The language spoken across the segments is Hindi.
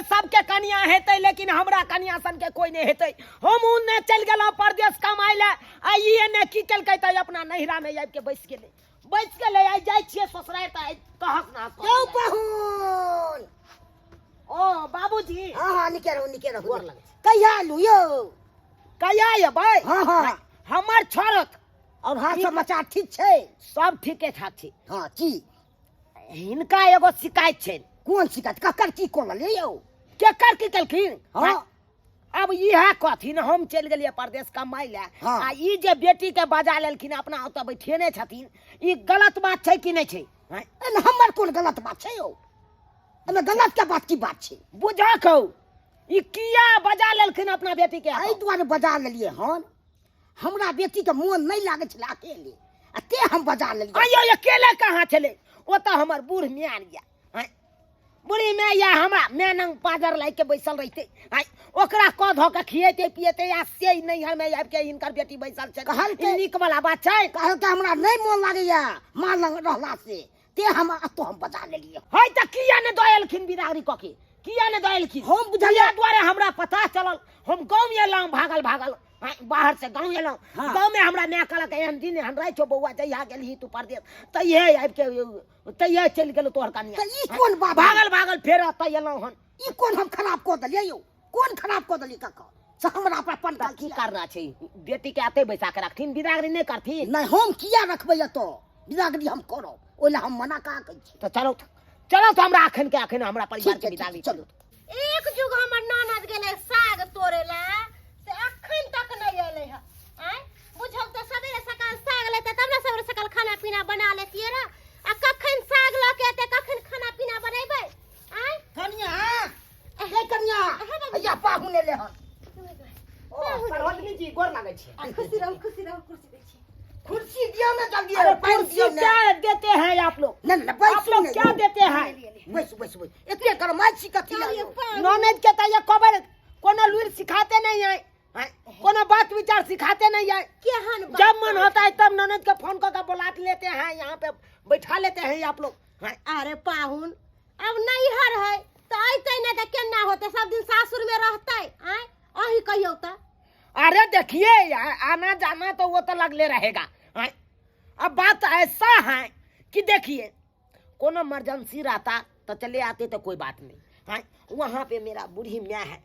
सबके कनिया हेतै लेकिन हमरा कनिया सन के कोई नहीं हेतै। हम उन्ने चल गेलौ परदेश कमाई ले आ ई ने की केलकै त अपना नहिरा में आबि के बैस गेलै आ जाय छियै ससुराल त कहक ना क्यों पाहुन ओ बाबूजी हां निके रहो गोर लगै कहिया आलू यो कहिया अबै हां हमर छोरत और हाथ समाचार ठीक छै सब ठीके ठाक छै। हां की हिनका एगो शिकायत छै। कोन शिकायत ककर की कोन ले यो केकर की केलखिन हां अब इहे कथिन हम चल गेलिए परदेश कमाई ले हाँ। आ ई जे बेटी के बजा लेलखिन अपना ओत बैठेने छथिन ई गलत बात छै कि नहीं छै? एमे हमर कोन गलत बात छै यो एमे गलत के बात की बात छै बुझा खौ ई किया बजा लेलखिन अपना बेटी के? एहि दुआरे बजा लेलिए हन हमरा बेटी के मोन नहीं लागे छले अकेले आ ते हम बजा लेलिए। अयो अकेले कहाँ छले ओ त हमर बूढ़ मियाँ या बूढ़ी में या हमरा मैं नंग पाजर लाग के बैसल रहते ओकरा क धो के खिएते पिएते या से नहीं है मैं आब के इनकर बेटी बैसल छै कहलकै नीक वाला बात छै। कहलकै हमरा नहीं मोन लागैया मां लंग रहला से ते हम तो हम बजा लेलिए। है त किया ने दयलखिन बिरागरी क के किया ने दयलखिन? हम बुझलिए द्वारे हमरा पता चलल हम गांव में एलौ भागल बाहर से गांव एलौ हाँ। गांव में हमरा ने कहलक एहन दिन एहन रह छो बौआ जइहा गेलही तू परदेश तइहे आब के तइहे चल गेलो तोहर कनिया। त ई कोन बात भागल फेर त एलौ हन ई कोन हम खराब क देलिए यो कोन खराब क देलिए कका से हमरा पर पंडा की करना छै? बेटी के आते बैसा के रखथिन बिरागरी नहीं करथिन? नहीं हम किया रखबै तो बिदागरी हम करब ओला हम मना का कहै छी। तो चलो तो हमरा अखन हमरा परिवार के बिदागरी चलो एक जुग हमर ननद गेले साग तोड़े ला से अखन तक नहीं आले है। आय बुझब तो सवेरे सकाल साग लेते तब ना सवेरे सकाल खाना पीना बना लेतिए रे आ कखन साग ल के एते कखन खाना पीना बनेबै? आय कनिया ए कनिया या पाहुन ले हन ओ सरवतनी जी गोर लागै छै। खुशी रहो कुर्सी दे छी। कुर्सी दियो ना जल्दी अरे पैर कुर्सी दियो क्या ना देते हैं आप लोग? नहीं आप बैठ लोग क्या देते हैं? बैस एते कर माछी कथी आयो नॉनेज के त ये खबर कोनो लुर सिखाते नहीं है कोनो बात विचार सिखाते नहीं है। केहन बात जब मन होता है तब नॉनेज के फोन कर बुला लेते हैं यहाँ पे बैठा लेते हैं आप लोग। अरे पाहुन अब नहीं हर है तो आइते ना त केना होते सब दिन सासुर में रहते। आय अही कहियो त अरे देखिए आना जाना तो वो तो लगले रहेगा। अब बात ऐसा है कि देखिए कोनो इमरजेंसी रहता तो चले आते तो कोई बात नहीं वहाँ पे मेरा बूढ़ी मियाँ है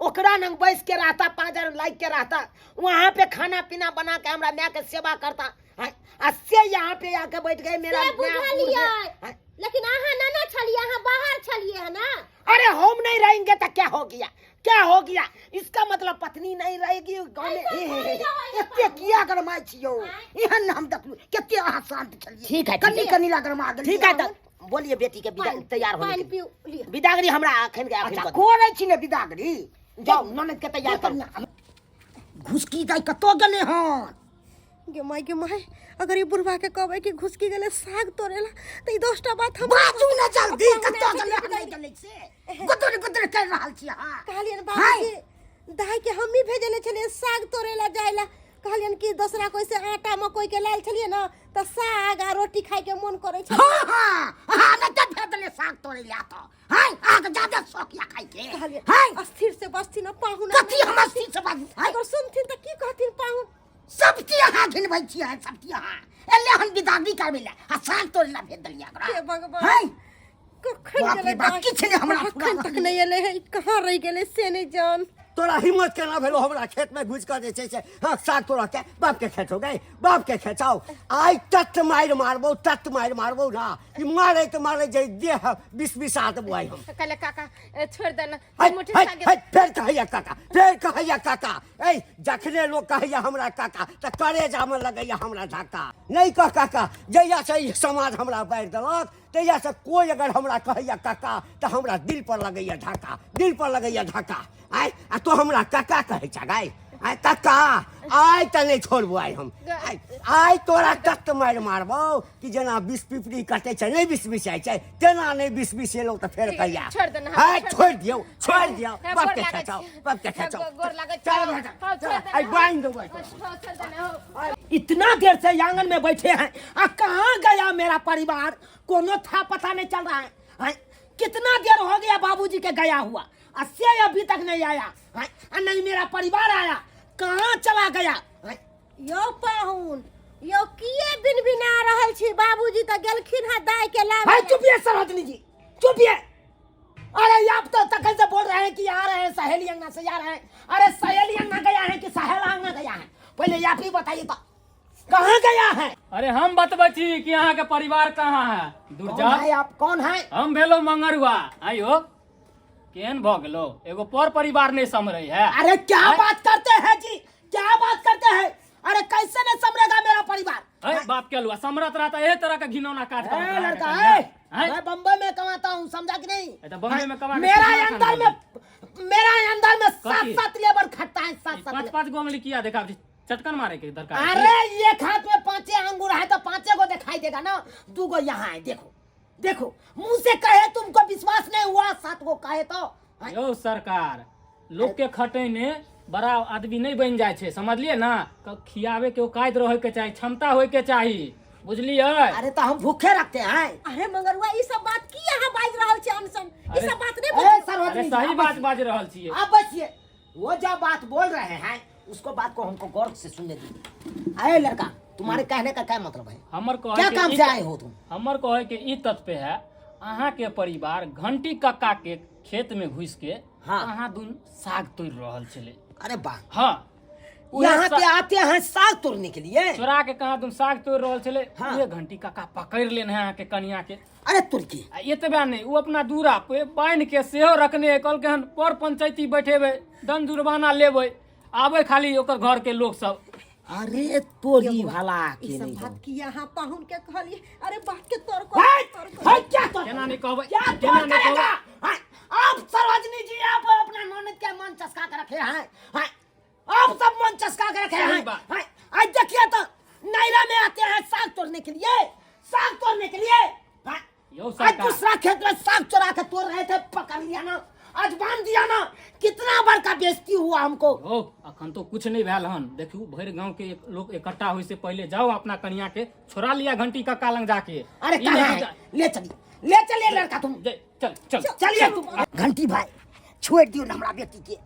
ओकरा नंग बैस के रहता पाजर लाग के रहता वहाँ पे खाना पीना बना के हमरा मियाँ के सेवा करता से यहाँ पे आके बैठ गए मेरा बुझलिए लेकिन अहाँ ना छलिए अहाँ बाहर छलिए है ना। अरे हम नहीं रहेंगे तो क्या हो गया इसका मतलब पत्नी नहीं रहेगी गाँव में। एते किया कर माछियो एहन हम देखलु केते अहाँ शांत छलिए। ठीक है कनी लागल मा गेल ठीक है तो बोलिए बेटी के तैयार होने पानी के पियो लिए बिदागरी हमरा अखन के अच्छा अखन कोरै छी ने बिदागरी जाओ ननद के तैयार कर। घुसकी जाय कतो गेले हन गे माय अगर ये बुढ़वा के कहबै कि घुसकी गेले साग तोड़ेला त ई 10टा बात हम बाजू ना जल्दी कतो गेले हम नहीं गेले से गुदर कर रहल छी हां कहलियन बाबूजी दाई के हम ही भेजले छले साग तोड़ेला जायला कहलियन कि दूसरा कोई से आटा मकई के लाल छलिए ना त साग आ रोटी खाए के मन करे छ। हां ना त भेजले साग तोड़ेला त हां आग ज्यादा शौकिया खाए के कहलियन हां अस्थिर से बस्ती न पाहुन कथी हम अस्थिर से बाजू अगर सुनथिन त की कहथिन पाहुन सबती हां घिनबै छी हां सबती हां एले हम बिदागरी करबेला आ साग तोड़ेला भेज दलिया हे ओकरा भगवान हां कखन बाप रे गेले बाप किछ ने हमरा कखन तक नहीं एले है कहां रह गेले से नहीं जान। तोरा हिम्मत केना भेलो हमरा खेत में घुस कर जे छै से हां साग तोरा के बाप के खेचो गए बाप के खेचाओ आइ तत मार मारबो ना ई मारे जे देह 20 आत बुआई हम कहले काका छोड़ देना मुठी सागे फेर कहैया काका ए जखने लोग कहैया हमरा काका त करेजा में लगैया हमरा धक्का नहीं कह काका जइया से ई समाज हमरा बाढ़ देलक तैया से कोई अगर हमरा कहैया काका त हमरा दिल पर लगैया धक्का आय आ तो हमरा काका कहै छ गाय आय काका आय त नहीं छोड़बो आय हम आय तोरा तत मारबो कि जना 20 पिपरी कटे छ नहीं 20 आय छै तेना नहीं 20 एलो त फेर कहिया छोड़ देना हां छोड़ दियो बाप के खेचाओ गोर लागे चल बेटा आई बांध दो इतना देर से आंगन में बैठे हैं आ कहाँ गया मेरा परिवार कोनो था पता नहीं चल रहा है कितना देर हो गया बाबूजी के गया हुआ, और से अभी तक नहीं आया, हैं? और नहीं मेरा परिवार आया, कहाँ चला गया, हैं? यो पाहुन यो किए बिन बिना रहल छी, बाबूजी त गेलखिन है दाय के लाभ। भाई चुपिए सरोजनी जी, चुपिए। अरे आप तो तक से बोल रहे हैं कि आ रहे हैं सहेली अंगना से आ रहे हैं। अरे सहेली अंगना गया है कि सहेला अंगना गया है, पहले आप ही बताइए तो कहाँ गया है? अरे हम बतबै छी कि अहाँ के परिवार कहाँ है। दूर कौन जा, है आप, कौन है? हम भेलो मंगरुआ। आयो केहन भ गेलो, एगो पर परिवार नहीं समरै है। अरे क्या बात करते हैं जी, क्या बात करते हैं? अरे कैसे नहीं समझेगा मेरा परिवार? है बात के लुआ समरत रहता है तरह का घिनौना काज करता ए है। लड़का हैं? है, मैं बम्बई में कमाता हूँ, समझा कि नहीं? तो बम्बई में कमा के मेरा कितना अंदर खाना में, मेरा अंदर में कथी? 7-7 लेबर खटता है, 7-7 पाँच पाँच गोंगली किया देखा चटकन मारे के दरकार। अरे एक हाथ में 5 अंगूर है तो 5 को दिखाई देगा ना, 2 को यहाँ है, देखो देखो, मुंह से कहे तुमको विश्वास नहीं हुआ, 7 को कहे तो हैं? यो सरकार, लोग के खटैने बड़ा आदमी नहीं बन जाए छे, समझलिए ना। खियावे के औकात रहे के चाहिए, क्षमता होए के चाहिए, बुझलिए। अरे तो हम भूखे रखते हैं। अरे मंगरुआ ई सब बात की यहाँ बाज रहल छी अनसन, ई सब बात नहीं ए, बोल। सरोजनी अरे जी, सही आप बात बचिए। बाज रहल छिए। आप बचिए, वो जो बात बोल रहे हैं उसको बात को हमको गौर से सुनने दीजिए। अरे लड़का, तुम्हारे कहने का क्या मतलब है? हमर कहे क्या के काम ई- से आए हो तुम? हमर कहे के ई तथ्य है, अहाँ के परिवार घंटी कक्का के खेत में घुस के हाँ। अहाँ दुन साग तोड़ रहल छले। अरे वाह, हाँ, यहाँ पे आते हैं साग तोड़ने के लिए? चोरा के कहाँ तुम साग तोड़ रहल छले। हाँ। ये घंटी कक्का पकड़ लेने हैं अहाँ के कनिया के। अरे तुर्की, आ एतबे नहीं, वो अपना दूरा पे बांध के सेहो रखने, कहलके हन पर पंचायती बैठेबे, दंड जुर्माना लेबै, आबे खाली ओकर घर के लोग सब। अरे तोरी भला ई के सब नहीं बात हो। की यहाँ पाहुन के कहलिए। अरे बात के तोर को है, है, क्या तो? केना नहीं कहबै, क्या केना तोड़ नहीं करेगा? कहबै। है, आप सरोजनी जी, आप अपना नौनित के मन चस्का के रखे हैं, है, आप सब मन चस्का के रखे सही हैं, बात। है। आज देखिए तो नैरा में आते हैं साग तोड़ने के लिए, साग तोड़ने के लिए, है। यो आज सरकार, दूसरा खेत में साग चोरा के तोड़ रहे थे, पकड़ लिया ना, आज बांध दिया ना, कितना बड़का बेइज्जती हुआ हमको। ओ अखन तो कुछ नहीं भेल हन। देखू भर गांव के लोग इकट्ठा होई से पहले जाओ अपना कनिया के छोड़ा लिया घंटी कक्का लंग जाके। अरे ई कहाँ नहीं है? जा- ले चलिए लड़का तुम, चल चल चलिए तुम। घंटी भाई छोड़ दियो ना हमरा बेटी के,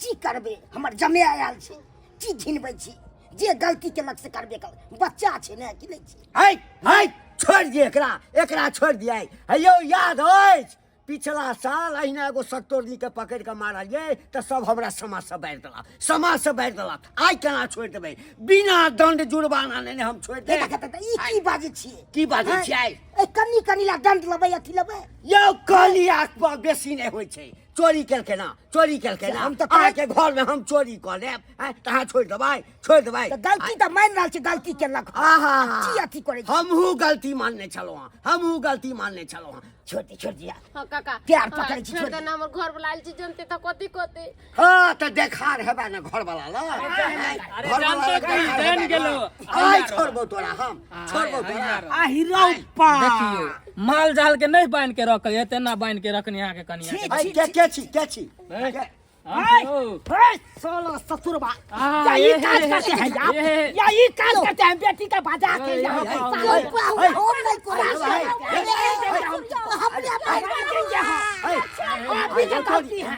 की करबे, हमर जमे आयल छै, की झिनबै छी, जे गलती केलक से करबे कर, बच्चा छै ने कि नहीं छै। है है छोड़ दिए एकरा, एकरा छोड़ दिए। है यो याद अछि पिछला साल अहिना एगो सतोरनी के पकड़ के मारलिए तो सब हमरा समाज से बाहर देलक, समाज से बाहर देलक। आइ केना छोड़ देबै, बिना दंड जुर्माना ने हम छोड़ दे। ई की बाजै छियै, की बाजै छियै? ए कन्नी कन्नी ला दंड लेबै, अथी लेबै। यो कहली आंख बेसी नहीं होइ छै, चोरी केलकै ना, चोरी केलकै ना, हम तो अहाँ के घर में हम चोरी कर लेब, तहाँ छोड़ देबै, छोड़ देबै। तऽ गलती तऽ मानि रहल छै, गलती केलक, आहा की अथी करै छै। हमहू गलती मानने छलहुँ हँ, हमहू गलती मानने छलहुँ हँ। छोड़ दिया हां काका प्यार पकड़ै छी, छोड़ छोड़ देना, हमर घर वाला आइल छी जनते त कथि कथि। हाँ तो देखार हेबे ना घर वाला ल, अरे जानते कोई जान गेलो। आई छोड़बो तोरा, हम छोड़बो तोरा। देखियो माल जाल के नहीं बांध के रख, एतना बांध के रखनी यहाँ के कनिया के। आई के छी हैं? हाय, ओ, हाय, सोलो ससुरबा, हाँ, या ये ये है, काज ये करते है, हैं आप, ये है। या ये काज करते हैं बेटी का बाजा के ये यहाँ है, पर ये साग। है। हम नहीं करै आप ही का गलती है,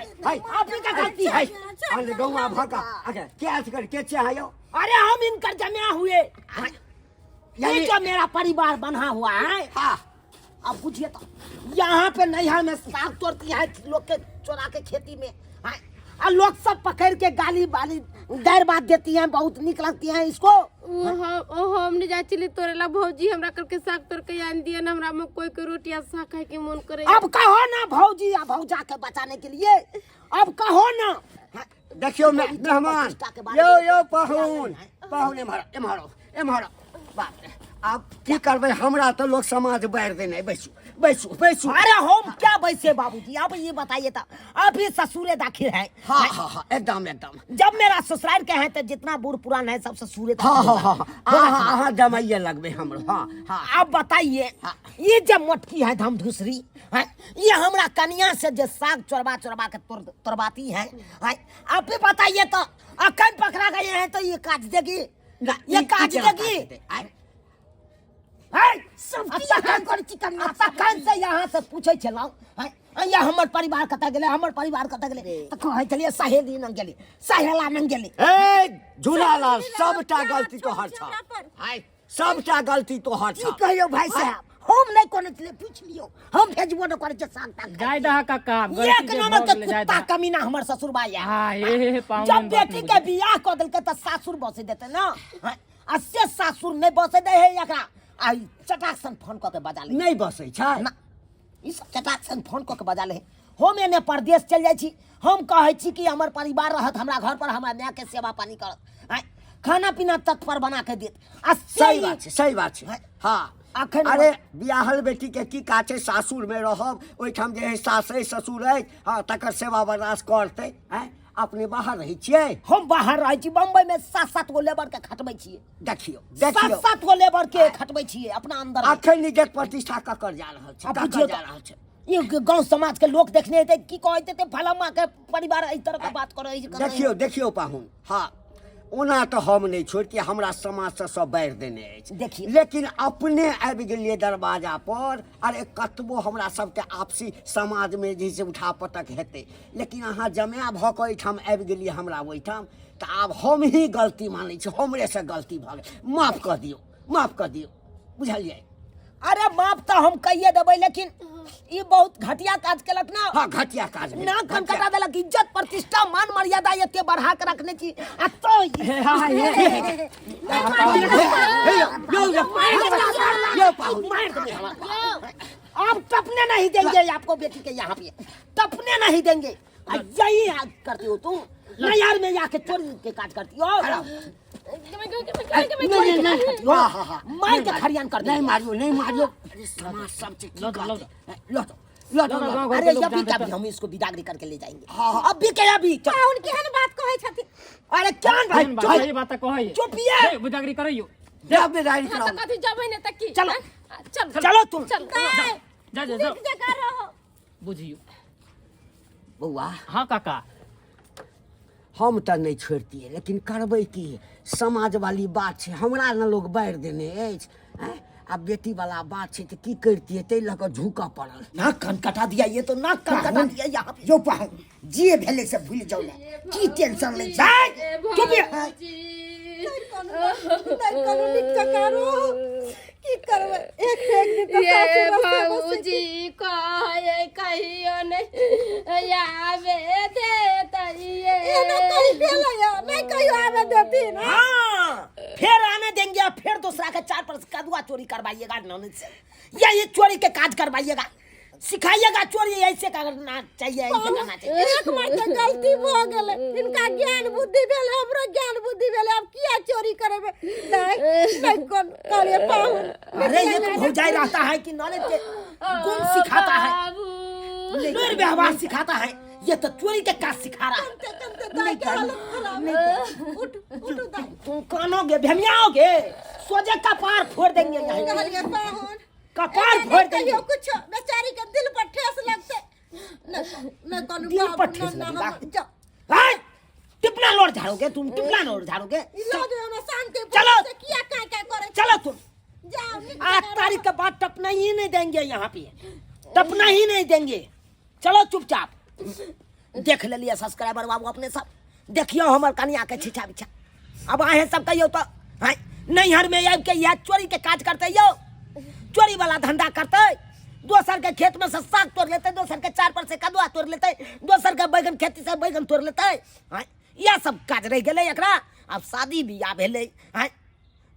आप ही का गलती है। अरे गौवा भका अगे क्या कर के चाहे अरे हम इनकर जमा हुए, ये जो मेरा परिवार बना हुआ है। हाँ अब पूछिए तो यहाँ पे नैहर में साग तोड़ती है लोग के चोरा के खेती में, हैं? और लोग सब पकड़ के गाली बाली डर बात देती हैं, बहुत निक लगती हैं इसको। हम नहीं जाय चली तोरेला भौजी हमरा करके साग तोड़ के आन दिए ना, हमरा में कोई के रोटिया साग खाए के मन करे। अब कहो ना भौजी या भौजा के बचाने के लिए, अब कहो ना। देखियो मेहमान, यो पाहुन पाहुन एम्हरो बाप रे, आप की करबै, हमरा तो लोग समाज बाहर देने। बैसू। अरे हम क्या वैसे बाबूजी, आप ये बताइए तो, आप ही ससुरे दाखिल है। हाँ एकदम जब मेरा ससुराल के हैं तो जितना बूढ़ पुरान है सब ससुरे दाखिल है। हाँ जमाइए लगबे हमरो। हाँ आप बताइए, ये जब मोटकी है धमधुसरी है, ये हमरा कनिया से जो साग चोरबा के तोड़वाती है, आप भी बताइए तो, अखन पकड़ा गए हैं तो ये काज देगी, ये काज देगी। तखन से यहाँ से पूछे छलहुँ, या हमर परिवार कतऽ गेलै हमर परिवार कतऽ गेलै तऽ कहै छलियै सहेली न गेलै सहेला न गेलै ए झूलालाल सबटा गलती तोहर छ आय सबटा गलती तोहर की छ कहियो भाई साहब हम नहीं कोने चले पूछ लियो हम भेजबो न करे साग ताग जाय दहा काका एक नंबर के कुत्ता कमीना हमर ससुर बा या हां ए पावन जब बेटी के बियाह क देलकै त सासुर बसे देते न आ से सासुर नहीं बसे दे है एकरा आ चटाक्सन फोन क के बजा ले नहीं बसै छ ना ई सब चटाक्सन फोन क के बजा ले हम एने परदेश चल जाइ छी हम कहै छी कि हमर परिवार रहत हमरा घर पर हमरा माय के सेवा पानी करत आय खाना पीना तक पर बना के देत आ सही बात छै हां अखन अरे बियाहल बेटी के की काचे सासुर में रहब ओइठाम जे है सासै ससुर है हाँ तकर सेवा बर्दाश्त करते हैं अपने बाहर रही छियै हम बाहर रहै छी बम्बई में 7-7 गो लेबर के खटबै छियै देखियो 7-7 गो लेबर के खटबै छियै अपना अंदर अखन इज्जत प्रतिष्ठा ककर जा रहल छै ककर जा रहल छै ये गांव समाज के लोग देखने हेते की कहते थे फलामा के परिवार इस तरह का बात करे देखियो देखियो पाहुन हाँ ओना तो हम नहीं छोड़ के हमरा समाज से सब बाहर देने अछि देखिए लेकिन अपने आबि गेलिए दरवाजा पर अरे कतबो हमरा सबके आपसी समाज में जे से उठा पटक हेते लेकिन अहाँ जमाया भ के एठाम आबि गेलिए हमरा ओइठाम त आब हम ही गलती मानै छी हमरे से गलती भ गेल माफ कर दियो बुझलिए अरे माफ तो हम कहिए देबै लेकिन ये बहुत घटिया काज केलक ना हाँ घटिया काज ना कनकटा देलक इज्जत प्रतिष्ठा मान मर्यादा एते बढ़ा के रखने छी आ तो अब टपने नहीं देंगे आपको बेटी के यहाँ पे टपने नहीं देंगे यही करती हो तुम ना यार में जाके चोरी के काज करती हो मार के खरियान कर नहीं मारियो समाज सब अरे अभी का भी हम इसको बिदागरी करके ले जाएंगे अभी के अभी उनकी हन बात कहै छथि अरे क्या भाई यही बात कहै चुपिए बुदागरी करैयो जब बेदारी कराओ कथि जबै ने त की चलो चल चलो तुम चल जा जगह रहो बुझियो बउआ हाँ काका हम तो नहीं छोड़तिए लेकिन करबै की समाज वाली बात छै हमरा न लोग बाढ़ देने अछि अब बेटी वाला बात छै तो की करतिए तै लग झुका पड़ल नाक कान कटा दिया ये तो नाक कान कटा दिया यहाँ पे जो पाहु जे भेले से भूल जाऊ ना की टेंशन ले चुपिए नहीं करू निककारो की करबै एक दिन ये बाबूजी कहे कहियो नहीं आवे दे तइए ये ना कहि भेलै नहीं कहियो आवे देती ना हाँ फिर आने देंगे फिर दूसरा के 4 पर कदुआ चोरी करवाइएगा ननद से या ये चोरी के काज करवाइएगा सिखाइएगा चोरी ऐसे करना चाहिए ऐसे करना चाहिए एक बार के गलती भ गेलै इनका ज्ञान बुद्धि भेलै हमरो ज्ञान बुद्धि भेलै अब किया चोरी करबे नहीं कोन करे पाहुन अरे ये तो भौजाई रहता है कि ननद के गुण सिखाता है दुर्व्यवहार सिखाता है ये तो चोरी के काज सिखा रहा है उठ तुम कानोगे भमियाओगे सोजे कपार फोड़ देंगे यहाँ कहलिए पाहुन कपार फोड़ देंगे कुछ बेचारी के दिल पर ठेस लगते न कोन दिल पर ठेस लगेगा हाय टिपना लोड झाड़ोगे तुम टिपना लोड झाड़ोगे इलाज हम शांति चलो। से किया काय करे चलो तुम जाओ 8 तारीख के बाद टपना ही नहीं देंगे यहाँ पे टपना ही नहीं देंगे चलो चुपचाप देख लिया सब्सक्राइबर बाबू अपने सब देखियो हमर कनिया के छिछा बिछा अब आए सब कहियो तो हाय नैहर में आबि के यह चोरी के काज करते यो चोरी वाला धंधा करते दोसर के खेत में से साग तोड़ लेते दोसर के 4 पर से कदुआ तोड़ लेते दोसर के बैगन खेती से बैगन तोड़ लेते हाय यह सब काज रह गेलै एकरा अब शादी बियाह भेलै हाय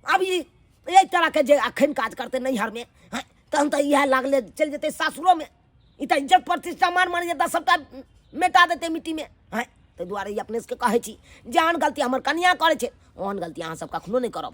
अब ये तरह के जे अखन काज करते नैहर में हाय तहन तो यह लागले चल जेते सासुरो में ई त इज्जत प्रतिष्ठा मान मर्यादा सबटा मेटा देते मिट्टी में हाय ताहि दुआरे अपने से कहै छी जेहन गलती हमर कनिया करे छै ओहन गलती अहाँ सब कखनो नहीं करब